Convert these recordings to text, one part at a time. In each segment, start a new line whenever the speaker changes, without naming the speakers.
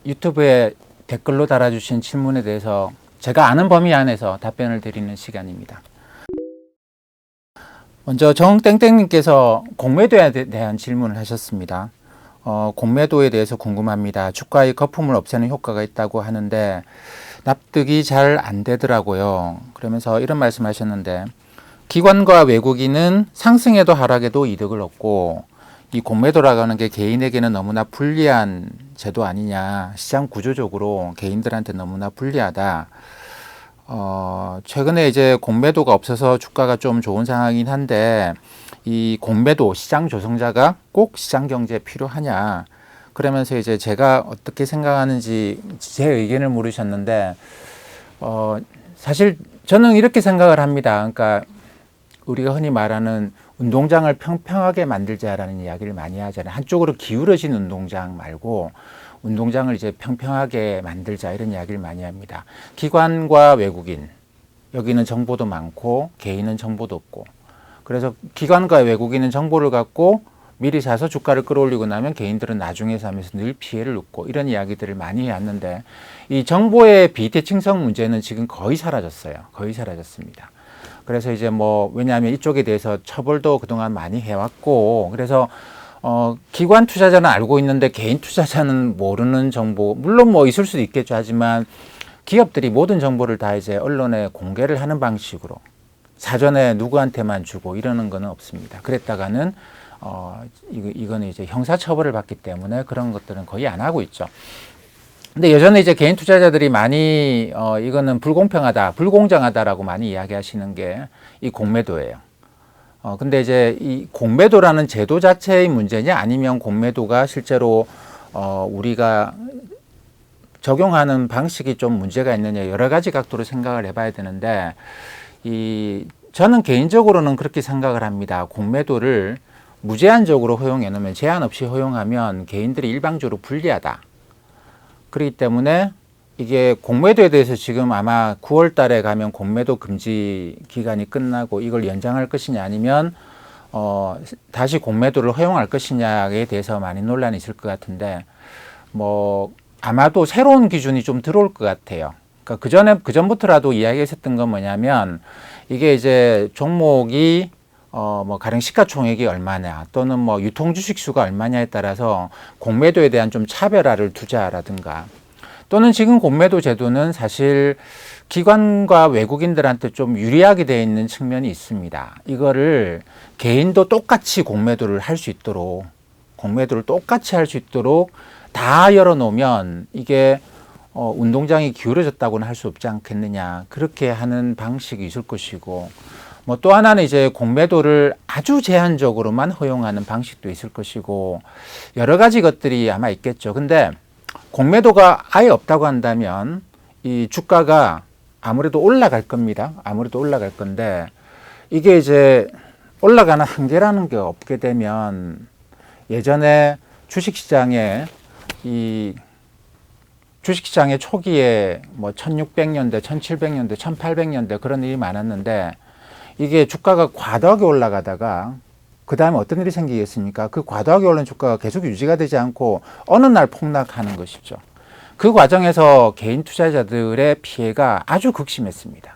유튜브에 댓글로 달아주신 질문에 대해서 제가 아는 범위 안에서 답변을 드리는 시간입니다. 먼저 정땡땡님께서 공매도에 대한 질문을 하셨습니다. 공매도에 대해서 궁금합니다. 주가의 거품을 없애는 효과가 있다고 하는데 납득이 잘 안 되더라고요. 그러면서 이런 말씀 하셨는데, 기관과 외국인은 상승에도 하락에도 이득을 얻고 이 공매도라고 하는 게 개인에게는 너무나 불리한 제도 아니냐, 시장 구조적으로 개인들한테 너무나 불리하다. 최근에 이제 공매도가 없어서 주가가 좀 좋은 상황이긴 한데, 이 공매도 시장 조성자가 꼭 시장 경제에 필요하냐, 그러면서 이제 제가 어떻게 생각하는지 제 의견을 물으셨는데, 사실 저는 이렇게 생각을 합니다. 그러니까 우리가 흔히 말하는 운동장을 평평하게 만들자라는 이야기를 많이 하잖아요. 한쪽으로 기울어진 운동장 말고 운동장을 이제 평평하게 만들자, 이런 이야기를 많이 합니다. 기관과 외국인, 여기는 정보도 많고 개인은 정보도 없고, 그래서 기관과 외국인은 정보를 갖고 미리 사서 주가를 끌어올리고 나면 개인들은 나중에 사면서 늘 피해를 입고, 이런 이야기들을 많이 해왔는데, 이 정보의 비대칭성 문제는 지금 거의 사라졌어요. 거의 사라졌습니다. 그래서 이제 왜냐하면 이쪽에 대해서 처벌도 그동안 많이 해왔고, 그래서 기관 투자자는 알고 있는데 개인 투자자는 모르는 정보, 물론 있을 수도 있겠죠. 하지만 기업들이 모든 정보를 다 이제 언론에 공개를 하는 방식으로 사전에 누구한테만 주고 이러는 거는 없습니다. 그랬다가는 이거는 이제 형사처벌을 받기 때문에 그런 것들은 거의 안 하고 있죠. 근데 여전히 이제 개인 투자자들이 많이 이거는 불공평하다, 불공정하다라고 많이 이야기하시는 게 이 공매도예요. 근데 이제 이 공매도라는 제도 자체의 문제냐, 아니면 공매도가 실제로 우리가 적용하는 방식이 좀 문제가 있느냐, 여러 가지 각도로 생각을 해봐야 되는데, 저는 개인적으로는 그렇게 생각을 합니다. 공매도를 무제한적으로 허용해 놓으면, 제한 없이 허용하면 개인들이 일방적으로 불리하다. 그렇기 때문에 이게 공매도에 대해서 지금 아마 9월 달에 가면 공매도 금지 기간이 끝나고 이걸 연장할 것이냐, 아니면 다시 공매도를 허용할 것이냐에 대해서 많이 논란이 있을 것 같은데, 아마도 새로운 기준이 좀 들어올 것 같아요. 그러니까 그전부터라도 이야기했었던 건 뭐냐면, 이게 이제 종목이 가령 시가총액이 얼마냐, 또는 유통 주식 수가 얼마냐에 따라서 공매도에 대한 좀 차별화를 두자라든가, 또는 지금 공매도 제도는 사실 기관과 외국인들한테 좀 유리하게 되어 있는 측면이 있습니다. 이거를 개인도 똑같이 공매도를 할 수 있도록, 다 열어놓으면 이게 운동장이 기울어졌다고는 할 수 없지 않겠느냐, 그렇게 하는 방식이 있을 것이고, 또 하나는 이제 공매도를 아주 제한적으로만 허용하는 방식도 있을 것이고, 여러 가지 것들이 아마 있겠죠. 근데 공매도가 아예 없다고 한다면 이 주가가 아무래도 올라갈 겁니다. 아무래도 올라갈 건데, 이게 이제 올라가는 한계라는 게 없게 되면, 예전에 주식시장의 초기에 1600년대, 1700년대, 1800년대 그런 일이 많았는데, 이게 주가가 과도하게 올라가다가 그 다음에 어떤 일이 생기겠습니까? 그 과도하게 오른 주가가 계속 유지가 되지 않고 어느 날 폭락하는 것이죠. 그 과정에서 개인 투자자들의 피해가 아주 극심했습니다.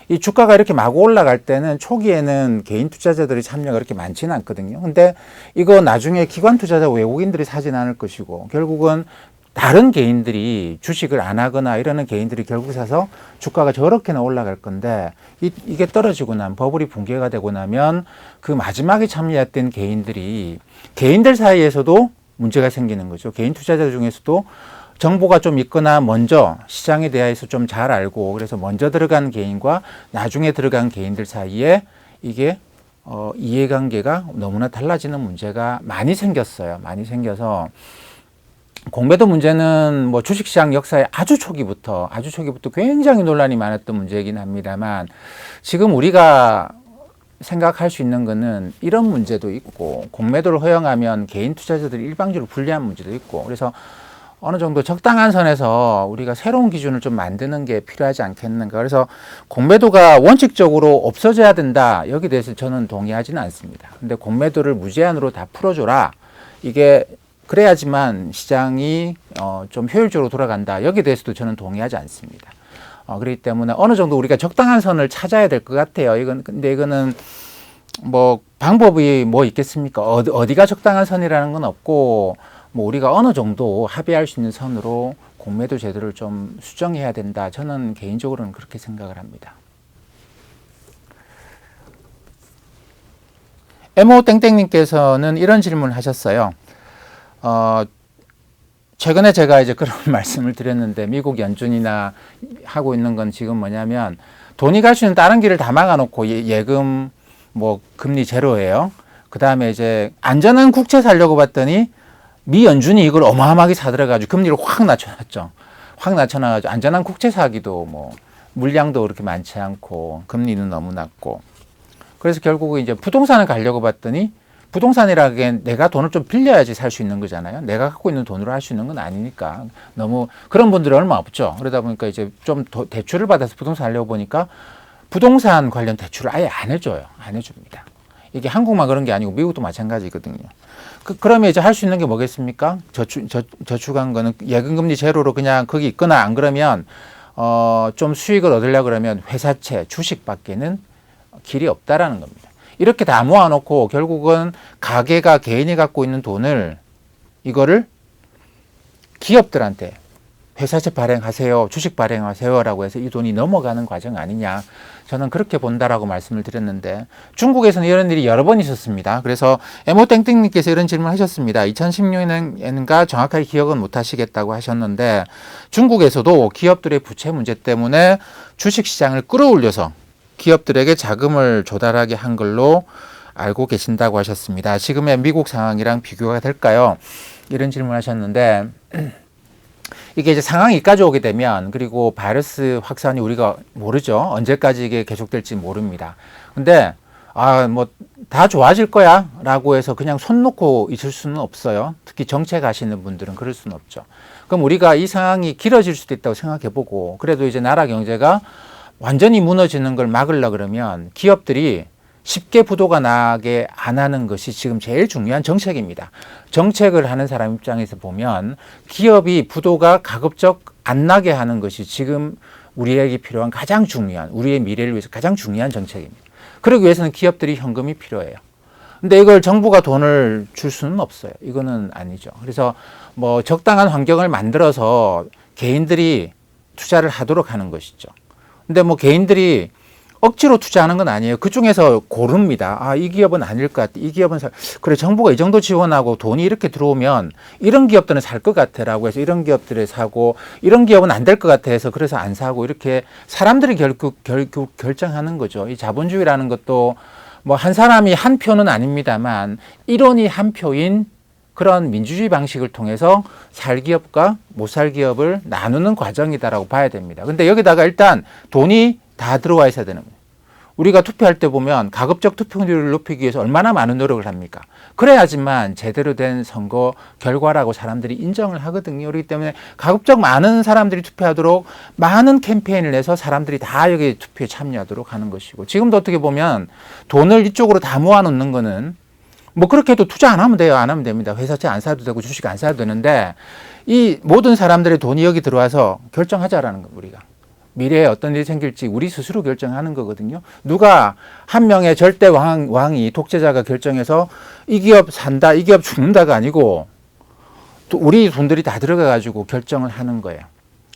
이 주가가 이렇게 마구 올라갈 때는 초기에는 개인 투자자들의 참여가 그렇게 많지는 않거든요. 근데 이거 나중에 기관 투자자 외국인들이 사진 않을 것이고, 결국은 다른 개인들이 주식을 안 하거나 이러는 개인들이 결국 사서 주가가 저렇게나 올라갈 건데, 이게 떨어지고 나면, 버블이 붕괴가 되고 나면 그 마지막에 참여했던 개인들 사이에서도 문제가 생기는 거죠. 개인 투자자 중에서도 정보가 좀 있거나 먼저 시장에 대해서 좀 잘 알고, 그래서 먼저 들어간 개인과 나중에 들어간 개인들 사이에 이게 이해관계가 너무나 달라지는 문제가 많이 생겼어요. 많이 생겨서 공매도 문제는 주식시장 역사의 아주 초기부터 굉장히 논란이 많았던 문제이긴 합니다만, 지금 우리가 생각할 수 있는 거는 이런 문제도 있고, 공매도를 허용하면 개인 투자자들이 일방적으로 불리한 문제도 있고, 그래서 어느 정도 적당한 선에서 우리가 새로운 기준을 좀 만드는 게 필요하지 않겠는가. 그래서 공매도가 원칙적으로 없어져야 된다, 여기 대해서 저는 동의하지는 않습니다. 근데 공매도를 무제한으로 다 풀어줘라, 이게 그래야지만 시장이 좀 효율적으로 돌아간다. 여기에 대해서도 저는 동의하지 않습니다. 그렇기 때문에 어느 정도 우리가 적당한 선을 찾아야 될 것 같아요. 근데 이거는 뭐 방법이 뭐 있겠습니까? 어디가 적당한 선이라는 건 없고, 뭐 우리가 어느 정도 합의할 수 있는 선으로 공매도 제도를 좀 수정해야 된다. 저는 개인적으로는 그렇게 생각을 합니다. 에모 땡땡님께서는 이런 질문을 하셨어요. 최근에 제가 이제 그런 말씀을 드렸는데, 미국 연준이나 하고 있는 건 지금 뭐냐면, 돈이 갈 수 있는 다른 길을 다 막아놓고 예금 뭐 금리 제로예요. 그 다음에 이제 안전한 국채 사려고 봤더니 미 연준이 이걸 어마어마하게 사들어가지고 금리를 확 낮춰놨죠. 확 낮춰놔가지고 안전한 국채 사기도 뭐 물량도 그렇게 많지 않고 금리는 너무 낮고. 그래서 결국은 이제 부동산을 가려고 봤더니, 부동산이라기엔 내가 돈을 좀 빌려야지 살 수 있는 거잖아요. 내가 갖고 있는 돈으로 할 수 있는 건 아니니까. 너무 그런 분들이 얼마 없죠. 그러다 보니까 이제 좀 대출을 받아서 부동산 하려고 보니까 부동산 관련 대출을 아예 안 해줘요. 안 해줍니다. 이게 한국만 그런 게 아니고 미국도 마찬가지거든요. 그러면 이제 할 수 있는 게 뭐겠습니까? 저축한 거는 예금금리 제로로 그냥 거기 있거나, 안 그러면 좀 수익을 얻으려고 그러면 회사채, 주식밖에는 길이 없다라는 겁니다. 이렇게 다 모아놓고 결국은 가게가 개인이 갖고 있는 돈을, 이거를 기업들한테 회사채 발행하세요, 주식 발행하세요라고 해서 이 돈이 넘어가는 과정 아니냐, 저는 그렇게 본다라고 말씀을 드렸는데, 중국에서는 이런 일이 여러 번 있었습니다. 그래서 에모땡땡님께서 이런 질문을 하셨습니다. 2016년인가 정확하게 기억은 못 하시겠다고 하셨는데, 중국에서도 기업들의 부채 문제 때문에 주식시장을 끌어올려서 기업들에게 자금을 조달하게 한 걸로 알고 계신다고 하셨습니다. 지금의 미국 상황이랑 비교가 될까요? 이런 질문을 하셨는데, 이게 이제 상황이 여기까지 오게 되면, 그리고 바이러스 확산이 우리가 모르죠. 언제까지 이게 계속될지 모릅니다. 근데 뭐 다 좋아질 거야 라고 해서 그냥 손 놓고 있을 수는 없어요. 특히 정책 하시는 분들은 그럴 수는 없죠. 그럼 우리가 이 상황이 길어질 수도 있다고 생각해 보고, 그래도 이제 나라 경제가 완전히 무너지는 걸 막으려 그러면 기업들이 쉽게 부도가 나게 안 하는 것이 지금 제일 중요한 정책입니다. 정책을 하는 사람 입장에서 보면 기업이 부도가 가급적 안 나게 하는 것이 지금 우리에게 필요한 가장 중요한, 우리의 미래를 위해서 가장 중요한 정책입니다. 그러기 위해서는 기업들이 현금이 필요해요. 근데 이걸 정부가 돈을 줄 수는 없어요. 이거는 아니죠. 그래서 뭐 적당한 환경을 만들어서 개인들이 투자를 하도록 하는 것이죠. 근데 뭐 개인들이 억지로 투자하는 건 아니에요. 그 중에서 고릅니다. 이 기업은 아닐 것 같아. 이 기업은 그래, 정부가 이 정도 지원하고 돈이 이렇게 들어오면 이런 기업들은 살 것 같아라고 해서 이런 기업들을 사고, 이런 기업은 안 될 것 같아 해서 그래서 안 사고, 이렇게 사람들이 결국 결정하는 거죠. 이 자본주의라는 것도 뭐 한 사람이 한 표는 아닙니다만 일원이 한 표인 그런 민주주의 방식을 통해서 살 기업과 못 살 기업을 나누는 과정이다라고 봐야 됩니다. 근데 여기다가 일단 돈이 다 들어와 있어야 되는 거예요. 우리가 투표할 때 보면 가급적 투표율을 높이기 위해서 얼마나 많은 노력을 합니까? 그래야지만 제대로 된 선거 결과라고 사람들이 인정을 하거든요. 그렇기 때문에 가급적 많은 사람들이 투표하도록 많은 캠페인을 해서 사람들이 다 여기 투표에 참여하도록 하는 것이고, 지금도 어떻게 보면 돈을 이쪽으로 다 모아놓는 거는 뭐 그렇게 해도 투자 안 하면 돼요. 안 하면 됩니다. 회사채 안 사도 되고 주식 안 사도 되는데, 이 모든 사람들의 돈이 여기 들어와서 결정하자라는 겁니다. 우리가 미래에 어떤 일이 생길지 우리 스스로 결정하는 거거든요. 누가 한 명의 절대 왕이, 독재자가 결정해서 이 기업 산다, 이 기업 죽는다가 아니고 우리 돈들이 다 들어가가지고 결정을 하는 거예요.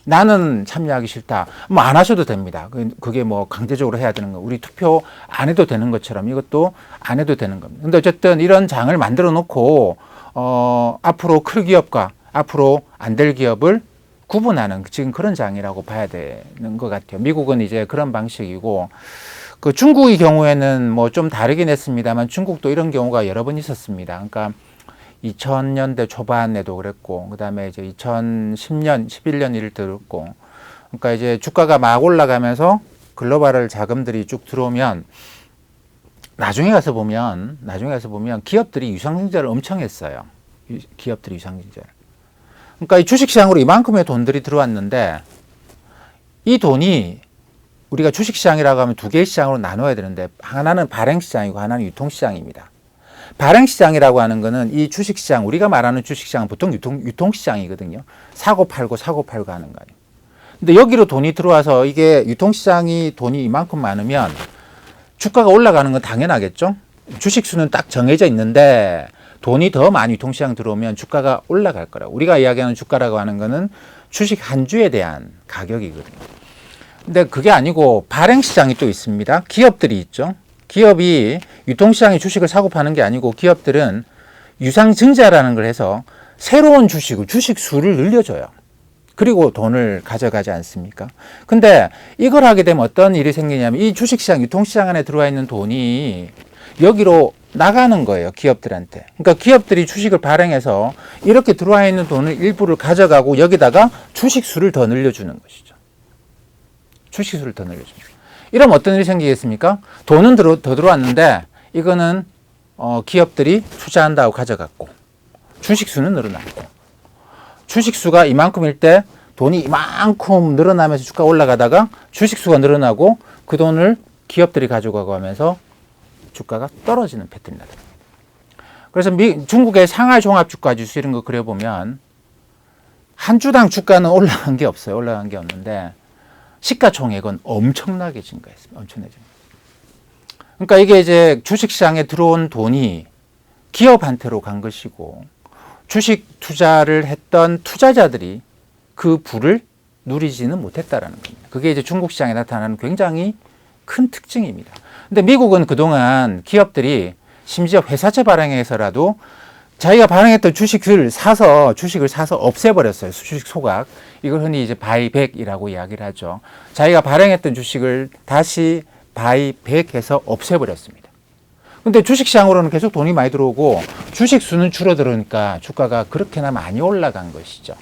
나는 참여하기 싫다. 뭐 안 하셔도 됩니다. 그게 뭐 강제적으로 해야 되는 거. 우리 투표 안 해도 되는 것처럼 이것도 안 해도 되는 겁니다. 근데 어쨌든 이런 장을 만들어 놓고 앞으로 클 기업과 앞으로 안 될 기업을 구분하는 지금 그런 장이라고 봐야 되는 것 같아요. 미국은 이제 그런 방식이고, 그 중국의 경우에는 뭐 좀 다르긴 했습니다만 중국도 이런 경우가 여러 번 있었습니다. 그러니까 2000년대 초반에도 그랬고, 그 다음에 이제 2010년, 11년 일을 들었고, 그러니까 이제 주가가 막 올라가면서 글로벌 자금들이 쭉 들어오면 나중에 가서 보면 기업들이 유상증자를 엄청 했어요. 기업들이 유상증자를. 그러니까 이 주식시장으로 이만큼의 돈들이 들어왔는데, 이 돈이 우리가 주식시장이라고 하면 두 개의 시장으로 나눠야 되는데, 하나는 발행시장이고 하나는 유통시장입니다. 발행시장이라고 하는 거는 이 주식시장, 우리가 말하는 주식시장은 보통 유통시장이거든요. 사고 팔고 하는 거 아니에요. 근데 여기로 돈이 들어와서 이게 유통시장이 돈이 이만큼 많으면 주가가 올라가는 건 당연하겠죠. 주식수는 딱 정해져 있는데 돈이 더 많이 유통시장 들어오면 주가가 올라갈 거라고. 우리가 이야기하는 주가라고 하는 거는 주식 한 주에 대한 가격이거든요. 근데 그게 아니고 발행시장이 또 있습니다. 기업들이 있죠. 기업이 유통시장에 주식을 사고 파는 게 아니고 기업들은 유상증자라는 걸 해서 새로운 주식 수를 늘려줘요. 그리고 돈을 가져가지 않습니까? 근데 이걸 하게 되면 어떤 일이 생기냐면 이 주식시장, 유통시장 안에 들어와 있는 돈이 여기로 나가는 거예요. 기업들한테. 그러니까 기업들이 주식을 발행해서 이렇게 들어와 있는 돈을 일부를 가져가고 여기다가 주식수를 더 늘려주는 것이죠. 주식수를 더 늘려주는 거예요. 이러면 어떤 일이 생기겠습니까? 돈은 더 들어왔는데 이거는 기업들이 투자한다고 가져갔고 주식수는 늘어났고 주식수가 이만큼일 때 돈이 이만큼 늘어나면서 주가가 올라가다가 주식수가 늘어나고 그 돈을 기업들이 가져가고 하면서 주가가 떨어지는 패턴이 나타납니다. 그래서 중국의 상하이 종합주가지수 이런 거 그려보면 한 주당 주가는 올라간 게 없어요. 올라간 게 없는데 시가총액은 엄청나게 증가했습니다. 엄청나게 증가. 그러니까 이게 이제 주식시장에 들어온 돈이 기업한테로 간 것이고 주식 투자를 했던 투자자들이 그 부를 누리지는 못했다라는 겁니다. 그게 이제 중국 시장에 나타나는 굉장히 큰 특징입니다. 근데 미국은 그동안 기업들이 심지어 회사채 발행해서라도 자기가 발행했던 주식을 사서 없애버렸어요. 주식 소각. 이걸 흔히 이제 바이백이라고 이야기를 하죠. 자기가 발행했던 주식을 다시 바이백해서 없애버렸습니다. 근데 주식시장으로는 계속 돈이 많이 들어오고 주식 수는 줄어들으니까 주가가 그렇게나 많이 올라간 것이죠.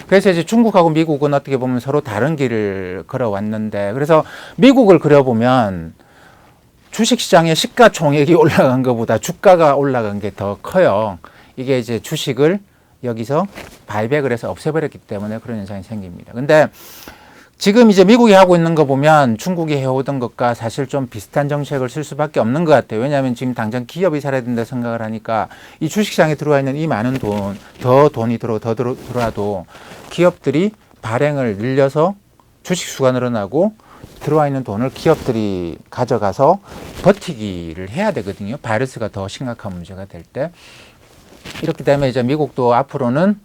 그래서 이제 중국하고 미국은 어떻게 보면 서로 다른 길을 걸어왔는데 그래서 미국을 그려보면 주식시장의 시가총액이 올라간 것보다 주가가 올라간 게 더 커요. 이게 이제 주식을 여기서 바이백을 해서 없애버렸기 때문에 그런 현상이 생깁니다. 근데 지금 이제 미국이 하고 있는 거 보면 중국이 해오던 것과 사실 좀 비슷한 정책을 쓸 수밖에 없는 것 같아요. 왜냐하면 지금 당장 기업이 살아야 된다 생각을 하니까 이 주식시장에 들어와 있는 이 많은 돈이 들어와도 기업들이 발행을 늘려서 주식수가 늘어나고 들어와 있는 돈을 기업들이 가져가서 버티기를 해야 되거든요. 바이러스가 더 심각한 문제가 될 때. 이렇기 때문에 이제 미국도 앞으로는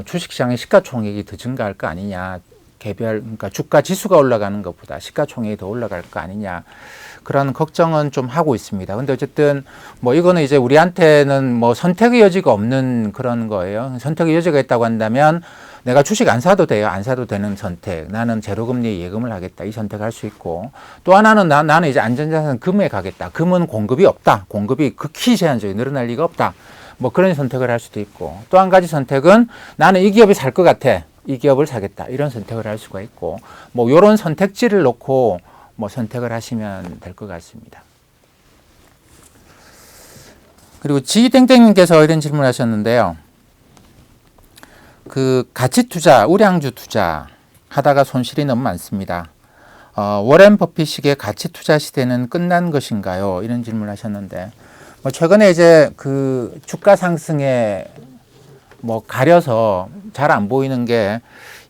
주식시장의 시가총액이 더 증가할 거 아니냐. 그러니까 주가 지수가 올라가는 것보다 시가총액이 더 올라갈 거 아니냐. 그런 걱정은 좀 하고 있습니다. 근데 어쨌든 뭐 이거는 이제 우리한테는 뭐 선택의 여지가 없는 그런 거예요. 선택의 여지가 있다고 한다면 내가 주식 안 사도 돼요. 안 사도 되는 선택. 나는 제로금리 예금을 하겠다. 이 선택을 할 수 있고 또 하나는 나는 이제 안전자산 금에 가겠다. 금은 공급이 없다. 공급이 극히 제한적이 늘어날 리가 없다. 뭐 그런 선택을 할 수도 있고 또 한 가지 선택은 나는 이 기업이 살 것 같아. 이 기업을 사겠다. 이런 선택을 할 수가 있고 뭐 이런 선택지를 놓고 뭐 선택을 하시면 될 것 같습니다. 그리고 지땡땡님께서 이런 질문을 하셨는데요. 그 가치 투자, 우량주 투자 하다가 손실이 너무 많습니다. 워렌 버핏식의 가치 투자 시대는 끝난 것인가요? 이런 질문을 하셨는데 뭐 최근에 이제 그 주가 상승에 뭐 가려서 잘 안 보이는 게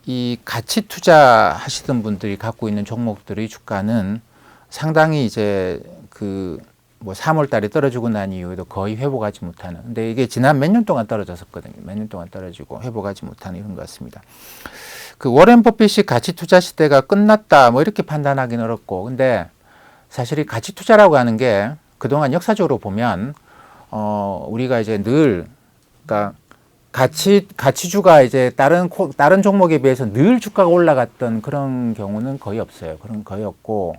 이 가치 투자 하시던 분들이 갖고 있는 종목들의 주가는 상당히 이제 그 뭐 3월 달에 떨어지고 난 이후에도 거의 회복하지 못하는. 근데 이게 지난 몇 년 동안 떨어졌었거든요. 몇 년 동안 떨어지고 회복하지 못하는 이런 것 같습니다. 그 워렌 버핏식 가치 투자 시대가 끝났다 뭐 이렇게 판단하기는 어렵고 근데 사실 이 가치 투자라고 하는 게 그동안 역사적으로 보면 우리가 이제 늘 그러니까 가치주가 이제 다른 종목에 비해서 늘 주가가 올라갔던 그런 경우는 거의 없어요. 그런 거의 없고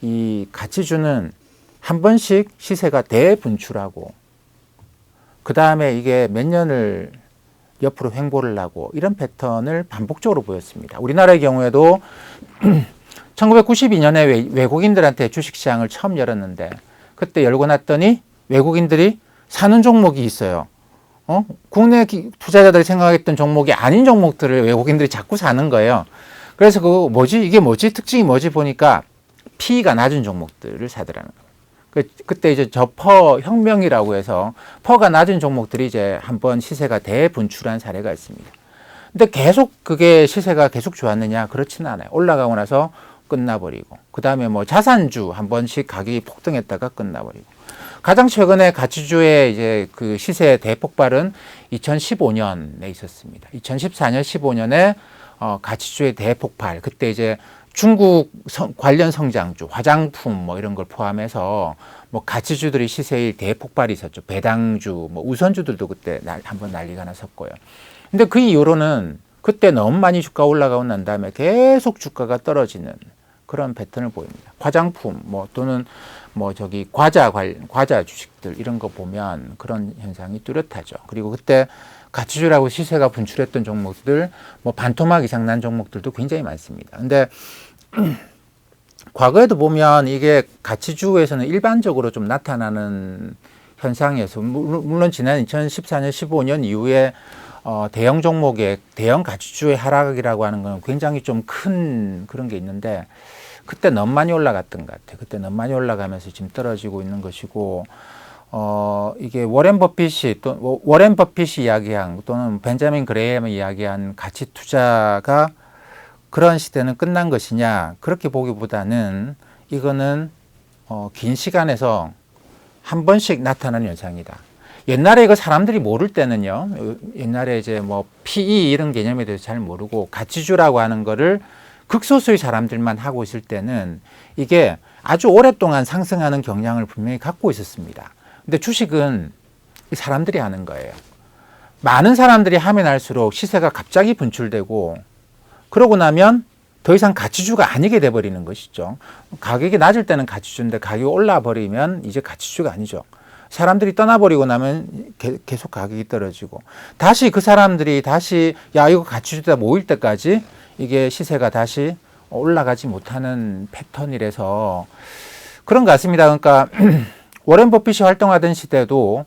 이 가치주는 한 번씩 시세가 대분출하고 그 다음에 이게 몇 년을 옆으로 횡보를 하고 이런 패턴을 반복적으로 보였습니다. 우리나라의 경우에도 1992년에 외국인들한테 주식시장을 처음 열었는데 그때 열고 났더니 외국인들이 사는 종목이 있어요. 국내 투자자들이 생각했던 종목이 아닌 종목들을 외국인들이 자꾸 사는 거예요. 그래서 이게 뭐지? 특징이 뭐지? 보니까 PE가 낮은 종목들을 사더라는 거예요. 그때 이제 저퍼 혁명이라고 해서 퍼가 낮은 종목들이 이제 한번 시세가 대분출한 사례가 있습니다. 근데 계속 그게 시세가 계속 좋았느냐? 그렇지는 않아요. 올라가고 나서 끝나버리고, 그 다음에 뭐 자산주 한 번씩 가격이 폭등했다가 끝나버리고. 가장 최근에 가치주의 이제 그 시세 대폭발은 2015년에 있었습니다. 2014년, 15년에 가치주의 대폭발. 그때 이제 중국 관련 성장주, 화장품 뭐 이런 걸 포함해서 뭐 가치주들이 시세의 대폭발이 있었죠. 배당주, 뭐 우선주들도 그때 한번 난리가 났었고요. 근데 그 이후로는 그때 너무 많이 주가 올라가고 난 다음에 계속 주가가 떨어지는 그런 패턴을 보입니다. 화장품 뭐 또는 뭐 저기 과자 주식들 이런 거 보면 그런 현상이 뚜렷하죠. 그리고 그때 가치주라고 시세가 분출했던 종목들, 뭐 반토막 이상 난 종목들도 굉장히 많습니다. 근데 과거에도 보면 이게 가치주에서는 일반적으로 좀 나타나는 현상이어서, 물론 지난 2014년, 15년 이후에 대형 종목의 대형 가치주의 하락이라고 하는 건 굉장히 좀 큰 그런 게 있는데, 그때 너무 많이 올라갔던 것 같아요. 그때 너무 많이 올라가면서 지금 떨어지고 있는 것이고, 이게 워렌 버핏이 이야기한 또는 벤자민 그레이엄이 이야기한 가치 투자가 그런 시대는 끝난 것이냐, 그렇게 보기보다는 이거는 긴 시간에서 한 번씩 나타나는 현상이다. 옛날에 이거 사람들이 모를 때는요, 옛날에 이제 뭐 PE 이런 개념에 대해서 잘 모르고 가치주라고 하는 거를 극소수의 사람들만 하고 있을 때는 이게 아주 오랫동안 상승하는 경향을 분명히 갖고 있었습니다. 근데 주식은 사람들이 하는 거예요. 많은 사람들이 하면 할수록 시세가 갑자기 분출되고, 그러고 나면 더 이상 가치주가 아니게 돼버리는 것이죠. 가격이 낮을 때는 가치주인데 가격이 올라 버리면 이제 가치주가 아니죠. 사람들이 떠나버리고 나면 계속 가격이 떨어지고, 다시 그 사람들이 다시 야 이거 가치주다 모일 때까지 이게 시세가 다시 올라가지 못하는 패턴이라서 그런 것 같습니다. 그러니까 워렌 버핏이 활동하던 시대도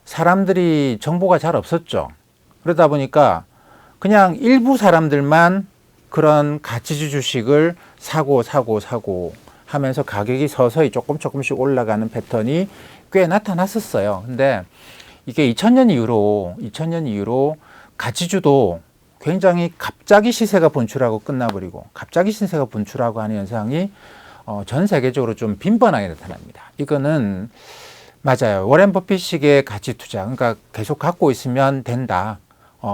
사람들이 정보가 잘 없었죠. 그러다 보니까 그냥 일부 사람들만 그런 가치주 주식을 사고 하면서 가격이 서서히 조금씩 올라가는 패턴이 꽤 나타났었어요. 근데 이게 2000년 이후로 가치주도 굉장히 갑자기 시세가 분출하고 끝나버리고, 갑자기 시세가 분출하고 하는 현상이 전 세계적으로 좀 빈번하게 나타납니다. 이거는 맞아요. 워렌 버핏식의 가치 투자, 그러니까 계속 갖고 있으면 된다.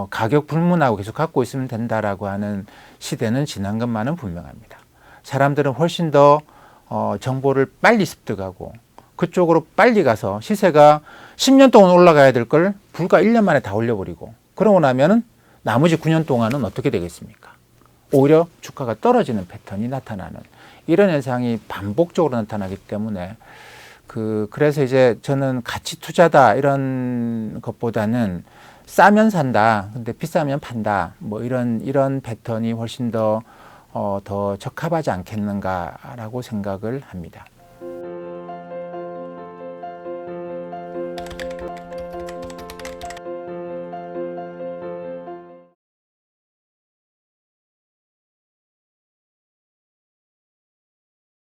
가격 불문하고 계속 갖고 있으면 된다라고 하는 시대는 지난 것만은 분명합니다. 사람들은 훨씬 더 정보를 빨리 습득하고 그쪽으로 빨리 가서 시세가 10년 동안 올라가야 될 걸 불과 1년 만에 다 올려버리고, 그러고 나면은 나머지 9년 동안은 어떻게 되겠습니까? 오히려 주가가 떨어지는 패턴이 나타나는 이런 현상이 반복적으로 나타나기 때문에 그래서 이제 저는 가치 투자다 이런 것보다는 싸면 산다, 근데 비싸면 판다, 뭐 이런 패턴이 훨씬 더 적합하지 않겠는가라고 생각을 합니다.